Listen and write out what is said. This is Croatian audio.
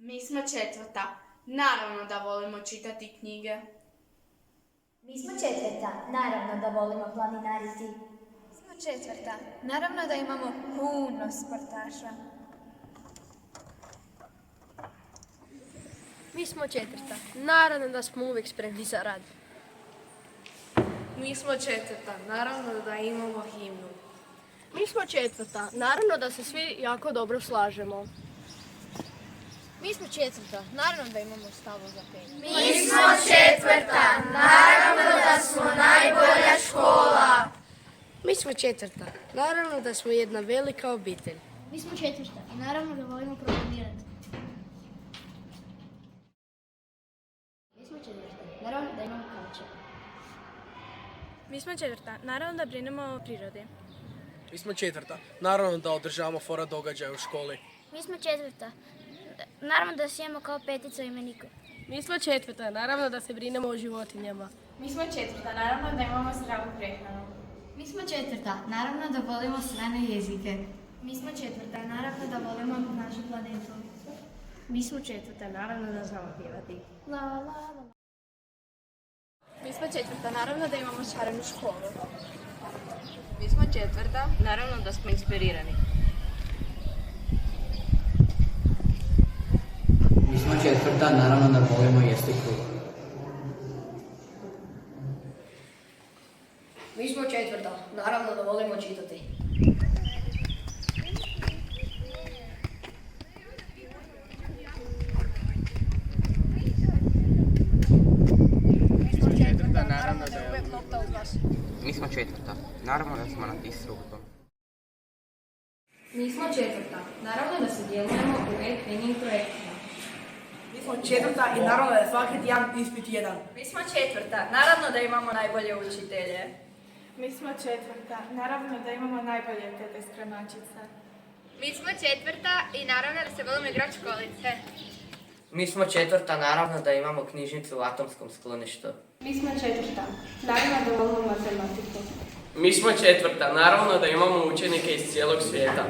Mi smo četvrta. Naravno da volimo čitati knjige. Mi smo četvrta, naravno da volimo planinariti. Mi smo četvrta, naravno da imamo puno sportaša. Mi smo četvrta, naravno da smo uvijek spremni za rad. Mi smo četvrta, naravno da imamo himnu. Mi smo četvrta, naravno da se svi jako dobro slažemo. Mi smo četvrta, naravno da imamo stavu za pet. Mi smo četvrta. Naravno da smo najbolja škola. Mi smo četvrta, naravno da smo jedna velika obitelj. Mi smo četvrta i naravno da volimo programirati. Mi smo četvrta, naravno da imamo kauče. Mi smo četvrta, naravno da brinemo o prirodi. Mi smo četvrta, naravno da održavamo fora događaja u školi. Mi smo četvrta, naravno da sjemo kao petica u imeniku. Mi smo četvrta, naravno da se brinemo o životinjama. Mi smo četvrta. Naravno da imamo zdravu prehranu. Mi smo četvrta, naravno da volimo strane jezike. Mi smo četvrta, naravno da volimo našu planetu. Mi smo četvrta, naravno da znamo pjevati. La, la, la. Mi smo četvrta, naravno da imamo šarenu školu. Mi smo četvrta, naravno da smo inspirirani. Mi smo četvrta, naravno da volimo jesti kruh. Mi smo četvrta, naravno da volimo čitati. Mi smo četvrta, naravno da smo na Tisruhtom. Mi smo četvrta, naravno da se djelujemo u e-trening projektima. Mi smo četvrta i naravno da je svaki tjedan ispit jedan. Mi smo četvrta. Naravno da imamo najbolje učitelje. Mi smo četvrta, naravno da imamo najbolje tete spremačice. Mi smo četvrta i naravno da se volimo igrati školice. Mi smo četvrta, naravno da imamo knjižnicu u atomskom skloništu. Mi smo četvrta, naravno da volimo matematiku. Mi smo četvrta, naravno da imamo učenike iz cijelog svijeta.